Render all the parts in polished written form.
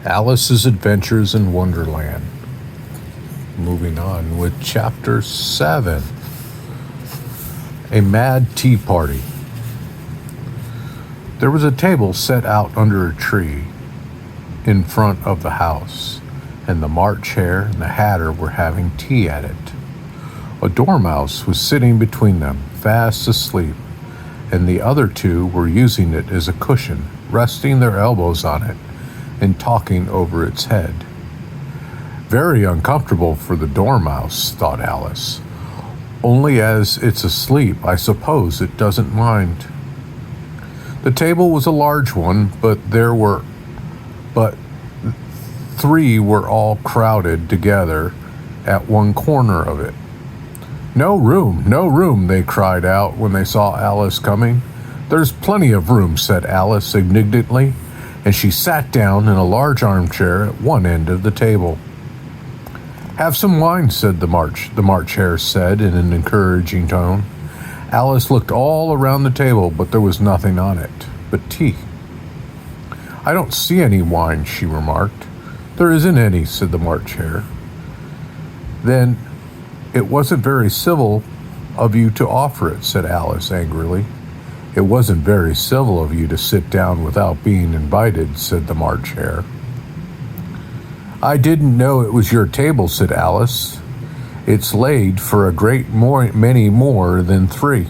Alice's Adventures in Wonderland. Moving on with Chapter 7. A Mad Tea Party. There was a table set out under a tree in front of the house, and the March Hare and the Hatter were having tea at it. A dormouse was sitting between them, fast asleep, and the other two were using it as a cushion, resting their elbows on it and talking over its head. Very uncomfortable for the dormouse, thought Alice. Only as it's asleep, I suppose it doesn't mind. The table was a large one, but three were all crowded together at one corner of it. No room, they cried out when they saw Alice coming. There's plenty of room, said Alice indignantly, and she sat down in a large armchair at one end of the table. Have some wine, said the March Hare said in an encouraging tone. Alice looked all around the table, but there was nothing on it but tea. I don't see any wine, she remarked. There isn't any, said the March Hare. Then it wasn't very civil of you to offer it, said Alice angrily. It wasn't very civil of you to sit down without being invited, said the March Hare. I didn't know it was your table, said Alice. It's laid for a great many more than three.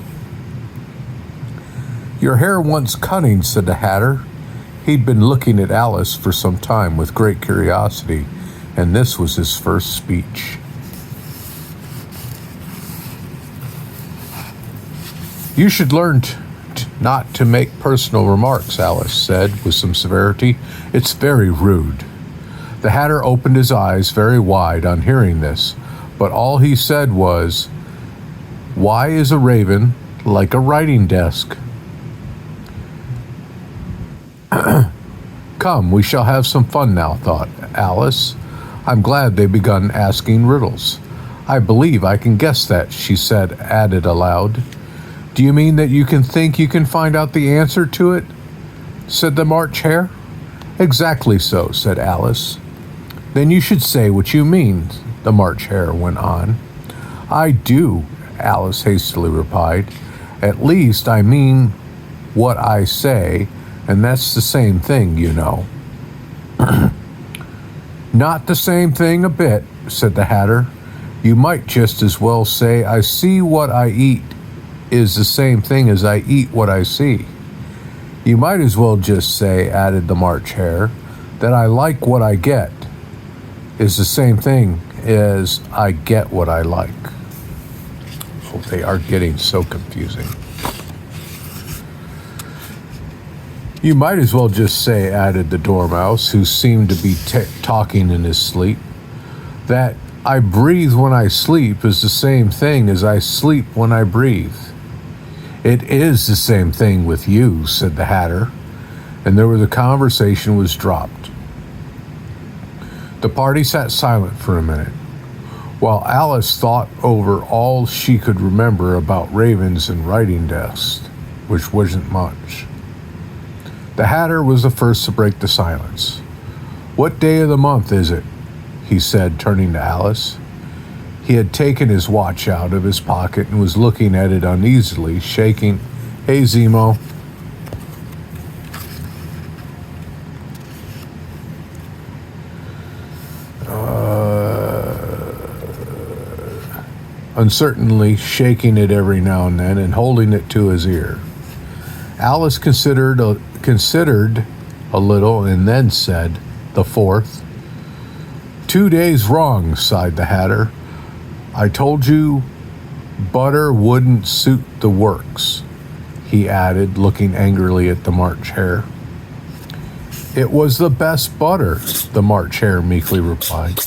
Your hair wants cutting, said the Hatter. He'd been looking at Alice for some time with great curiosity, and this was his first speech. You should learn not to make personal remarks, Alice said with some severity. It's very rude. The Hatter opened his eyes very wide on hearing this, but all he said was, Why is a raven like a writing desk? Come, we shall have some fun now, thought Alice. I'm glad they've begun asking riddles. I believe I can guess that, she added aloud. Do you mean that you think you can find out the answer to it? Said the March Hare. Exactly so, said Alice. Then you should say what you mean, the March Hare went on. I do, Alice hastily replied. At least I mean what I say, and that's the same thing, you know. Not the same thing a bit, said the Hatter. You might just as well say I see what I eat is the same thing as I eat what I see. You might as well just say, added the March Hare, that I like what I get is the same thing as I get what I like. Oh, they are getting so confusing. You might as well just say, added the dormouse, who seemed to be talking in his sleep, that I breathe when I sleep is the same thing as I sleep when I breathe. It is the same thing with you, said the Hatter, and the conversation was dropped. The party sat silent for a minute, while Alice thought over all she could remember about ravens and writing desks, which wasn't much. The Hatter was the first to break the silence. What day of the month is it? He said, turning to Alice. He had taken his watch out of his pocket and was looking at it uneasily, shaking. Hey, Zemo. Uncertainly shaking it every now and then and holding it to his ear. Alice considered a little and then said, the 4th. 2 days wrong, sighed the Hatter. I told you butter wouldn't suit the works, he added, looking angrily at the March Hare. It was the best butter, the March Hare meekly replied.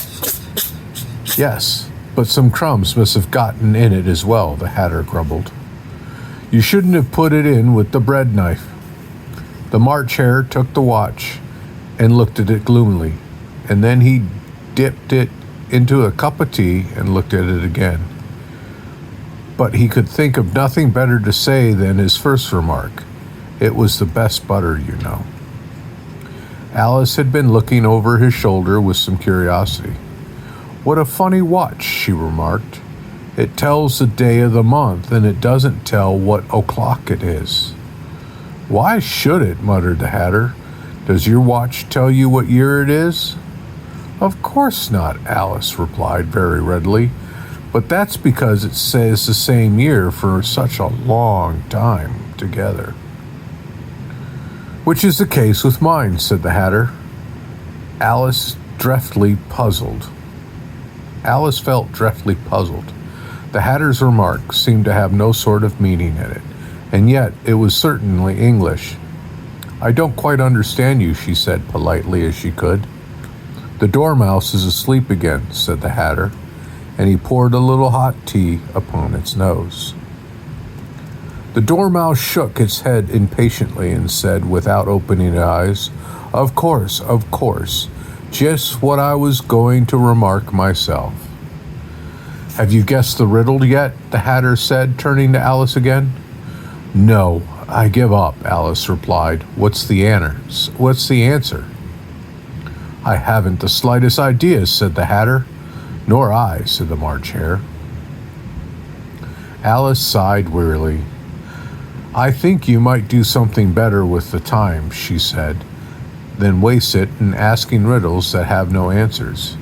Yes, but some crumbs must have gotten in it as well, the Hatter grumbled. You shouldn't have put it in with the bread knife. The March Hare took the watch and looked at it gloomily, and then he dipped it into a cup of tea and looked at it again. But he could think of nothing better to say than his first remark. It was the best butter, you know. Alice had been looking over his shoulder with some curiosity. "What a funny watch," she remarked. "It tells the day of the month, and it doesn't tell what o'clock it is." "Why should it?" muttered the Hatter. "Does your watch tell you what year it is?" "Of course not," Alice replied very readily. "But that's because it says the same year for such a long time together." "Which is the case with mine," said the Hatter. Alice felt dreadfully puzzled. The Hatter's remark seemed to have no sort of meaning in it, and yet it was certainly English. "I don't quite understand you," she said politely as she could. "The dormouse is asleep again," said the Hatter, and he poured a little hot tea upon its nose. The dormouse shook its head impatiently and said, without opening its eyes, of course, just what I was going to remark myself." "Have you guessed the riddle yet?" the Hatter said, turning to Alice again. "No, I give up," Alice replied. What's the answer?" "I haven't the slightest idea," said the Hatter. "Nor I," said the March Hare. Alice sighed wearily. "I think you might do something better with the time," she said, "than waste it in asking riddles that have no answers.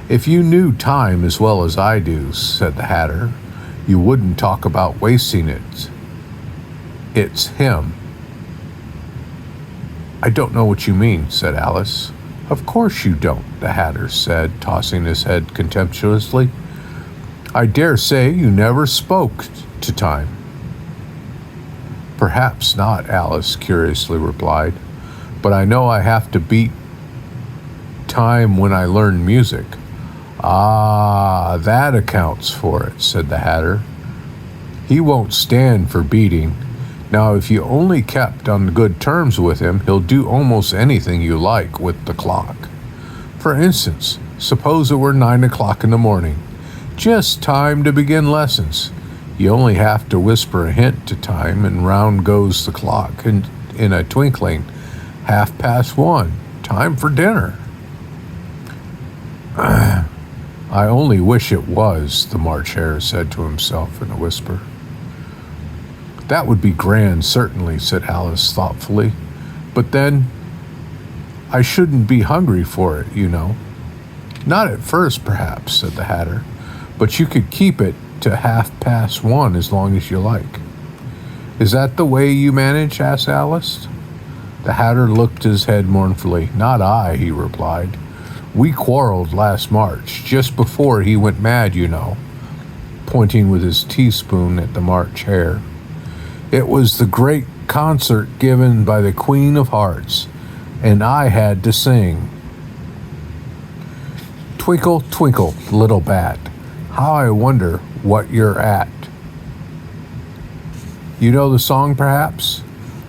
If you knew time as well as I do," said the Hatter, "you wouldn't talk about wasting it. It's him." "I don't know what you mean," said Alice. "Of course you don't," the Hatter said, tossing his head contemptuously. "I dare say you never spoke to time." "Perhaps not," Alice curiously replied, "but I know I have to beat time when I learn music." "Ah, that accounts for it," said the Hatter. "He won't stand for beating. Now, if you only kept on good terms with him, he'll do almost anything you like with the clock. For instance, suppose it were 9 o'clock in the morning. Just time to begin lessons. You only have to whisper a hint to time, and round goes the clock in a twinkling. 1:30. Time for dinner." "I only wish it was," the March Hare said to himself in a whisper. "That would be grand, certainly," said Alice thoughtfully. "But then I shouldn't be hungry for it, you know." "Not at first, perhaps," said the Hatter, "but you could keep it to 1:30 as long as you like." "Is that the way you manage?" asked Alice. The Hatter looked his head mournfully. "Not I," he replied. "We quarreled last March, just before he went mad, you know," pointing with his teaspoon at the March Hare. "It was the great concert given by the Queen of Hearts, and I had to sing. 'Twinkle, twinkle, little bat, how I wonder what you're at.' You know the song, perhaps?"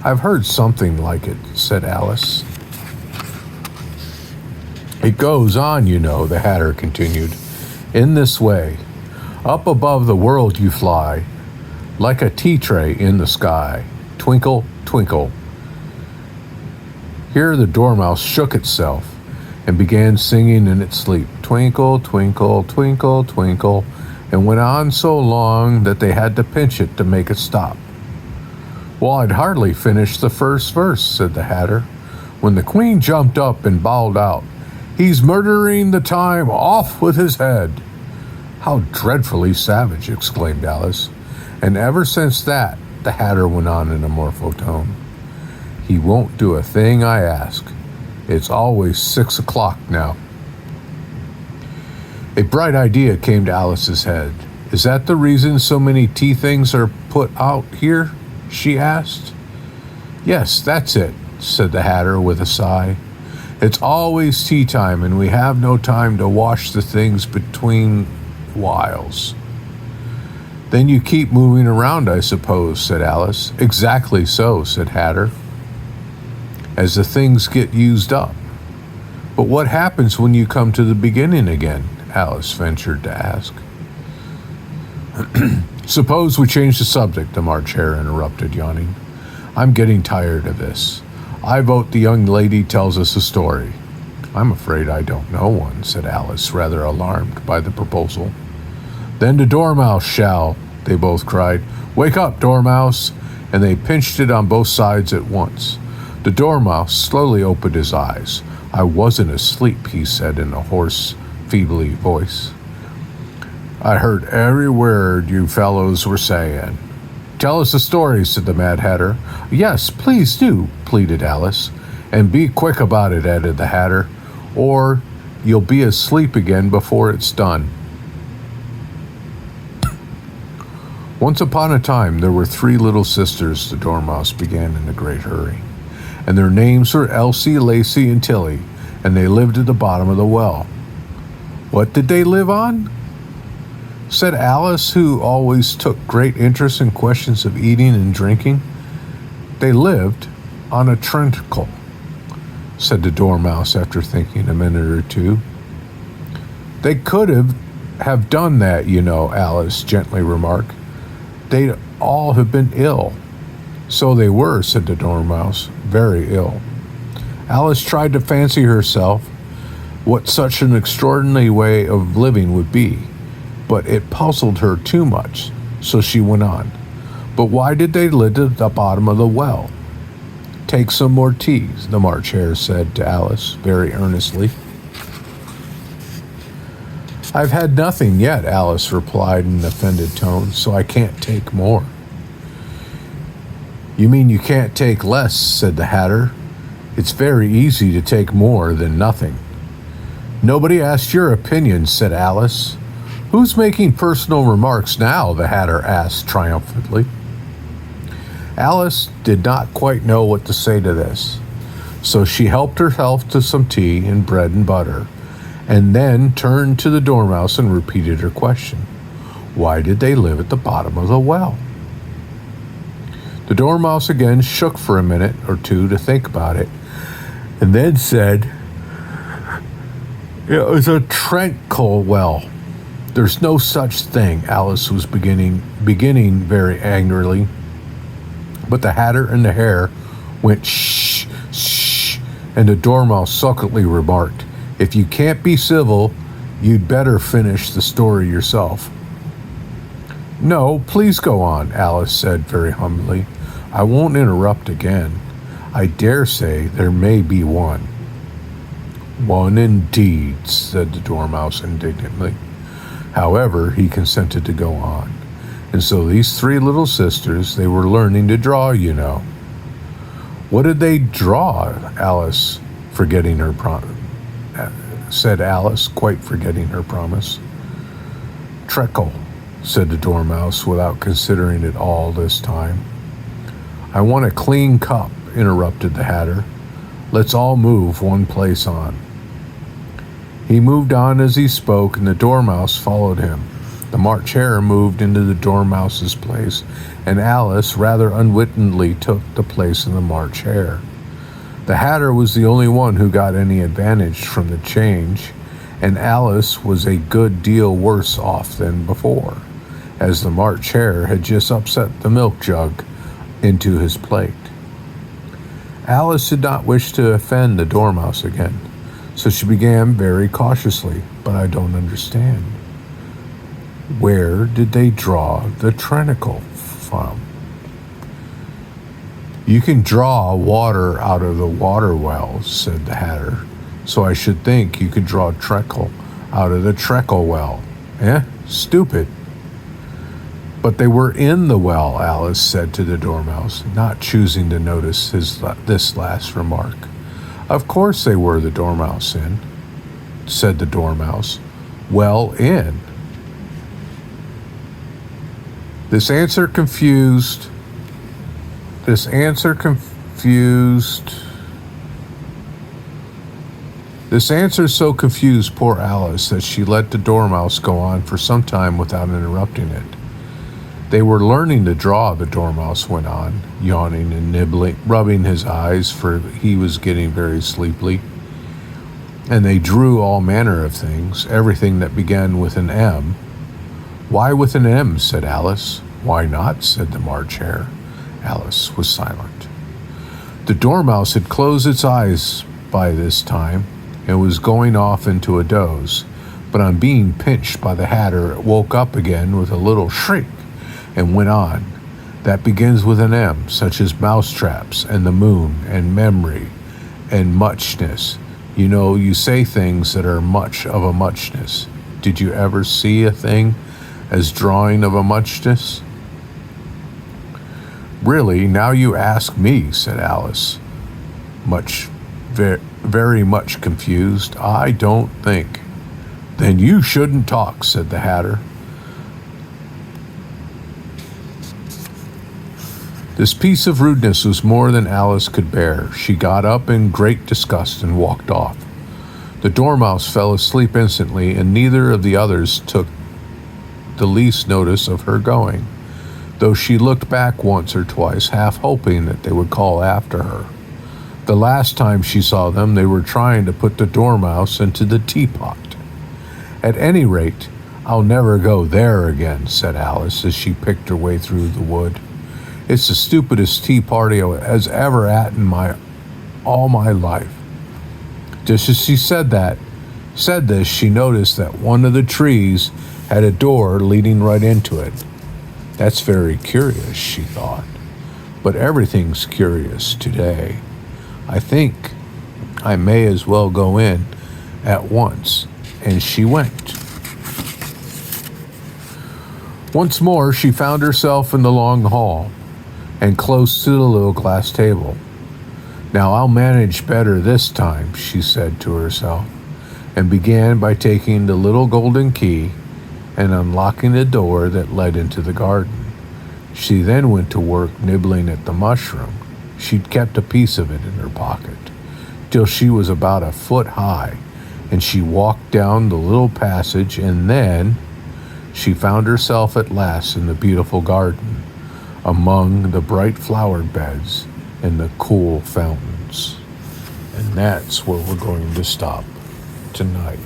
"I've heard something like it," said Alice. "It goes on, you know," the Hatter continued, "in this way. Up above the world you fly, like a tea tray in the sky. Twinkle, twinkle." Here the dormouse shook itself and began singing in its sleep, "Twinkle, twinkle, twinkle, twinkle," and went on so long that they had to pinch it to make it stop. "Well, I'd hardly finished the first verse," said the Hatter, when the Queen jumped up and bawled out, "He's murdering the time, off with his head." "How dreadfully savage," exclaimed Alice. "And ever since that," the Hatter went on in a mournful tone, "he won't do a thing I ask. It's always 6 o'clock now." A bright idea came to Alice's head. "Is that the reason so many tea things are put out here?" she asked. "Yes, that's it," said the Hatter with a sigh. "It's always tea time, and we have no time to wash the things between whiles." "Then you keep moving around, I suppose," said Alice. "Exactly so," said Hatter, "as the things get used up." "But what happens when you come to the beginning again?" Alice ventured to ask. "Suppose we change the subject," the March Hare interrupted, yawning. "I'm getting tired of this. I vote the young lady tells us a story." "I'm afraid I don't know one," said Alice, rather alarmed by the proposal. "Then the Dormouse shall," they both cried. "Wake up, Dormouse!" And they pinched it on both sides at once. The Dormouse slowly opened his eyes. "I wasn't asleep," he said in a hoarse, feebly voice. "I heard every word you fellows were saying." "Tell us a story," said the Mad Hatter. "Yes, please do," pleaded Alice. "And be quick about it," added the Hatter, "or you'll be asleep again before it's done." Once upon a time, there were 3 little sisters, the Dormouse began in a great hurry. And their names were Elsie, Lacey, and Tilly, and they lived at the bottom of the well. "What did they live on?" said Alice, who always took great interest in questions of eating and drinking. "They lived on a treacle," said the Dormouse after thinking a minute or two. "They could have done that, you know," Alice gently remarked. "They'd all have been ill." "So they were," said the Dormouse, "very ill." Alice tried to fancy herself what such an extraordinary way of living would be, but it puzzled her too much, so she went on. "But why did they live at the bottom of the well?" "Take some more tea," the March Hare said to Alice very earnestly. "I've had nothing yet," Alice replied in an offended tone, "so I can't take more." "You mean you can't take less," said the Hatter. "It's very easy to take more than nothing." "Nobody asked your opinion," said Alice. "Who's making personal remarks now?" the Hatter asked triumphantly. Alice did not quite know what to say to this, so she helped herself to some tea and bread and butter, and then turned to the Dormouse and repeated her question. Why did they live at the bottom of the well? The Dormouse again shook for a minute or two to think about it, and then said, "It was a treacle well." "There's no such thing," Alice was beginning very angrily. But the Hatter and the Hare went shh, shh, and the Dormouse sulkily remarked, "If you can't be civil, you'd better finish the story yourself." "No, please go on," Alice said very humbly. "I won't interrupt again. I dare say there may be one." "One indeed," said the Dormouse indignantly. However, he consented to go on. "And so these 3 little sisters, they were learning to draw, you know." "What did they draw?" said Alice, quite forgetting her promise. "Treacle," said the Dormouse, without considering it all this time. "I want a clean cup," interrupted the Hatter. "Let's all move one place on." He moved on as he spoke, and the Dormouse followed him. The March Hare moved into the Dormouse's place, and Alice rather unwittingly took the place of the March Hare. The Hatter was the only one who got any advantage from the change, and Alice was a good deal worse off than before, as the March Hare had just upset the milk jug into his plate. Alice did not wish to offend the Dormouse again, so she began very cautiously, "But I don't understand. Where did they draw the treacle from?" "You can draw water out of the water wells," said the Hatter, "so I should think you could draw treacle out of the treacle well. Stupid." "But they were in the well," Alice said to the Dormouse, not choosing to notice this last remark. "Of course they were," said the Dormouse. "Well in." This answer so confused poor Alice that she let the Dormouse go on for some time without interrupting it. "They were learning to draw," the Dormouse went on, yawning and rubbing his eyes, for he was getting very sleepy. "And they drew all manner of things, everything that began with an M." "Why with an M?" said Alice. "Why not?" said the March Hare. Alice was silent. The dormouse had closed its eyes by this time and was going off into a doze, but on being pinched by the Hatter, it woke up again with a little shriek and went on. That begins with an M, such as mousetraps and the moon and memory and muchness. You know, you say things that are much of a muchness. Did you ever see a thing as drawing of a muchness? Really, now you ask me, said Alice, very much confused. I don't think. Then you shouldn't talk, said the Hatter. This piece of rudeness was more than Alice could bear. She got up in great disgust and walked off. The dormouse fell asleep instantly, and neither of the others took the least notice of her going, though she looked back once or twice, half hoping that they would call after her. The last time she saw them, they were trying to put the dormouse into the teapot. At any rate, I'll never go there again, said Alice as she picked her way through the wood. It's the stupidest tea party I was ever at in all my life. Just as she said this, she noticed that one of the trees had a door leading right into it. That's very curious, she thought. But everything's curious today. I think I may as well go in at once. And she went. Once more, she found herself in the long hall and close to the little glass table. Now I'll manage better this time, she said to herself, and began by taking the little golden key and unlocking the door that led into the garden. She then went to work nibbling at the mushroom. She'd kept a piece of it in her pocket, till she was about a foot high, and she walked down the little passage, and then she found herself at last in the beautiful garden, among the bright flower beds and the cool fountains. And that's where we're going to stop tonight.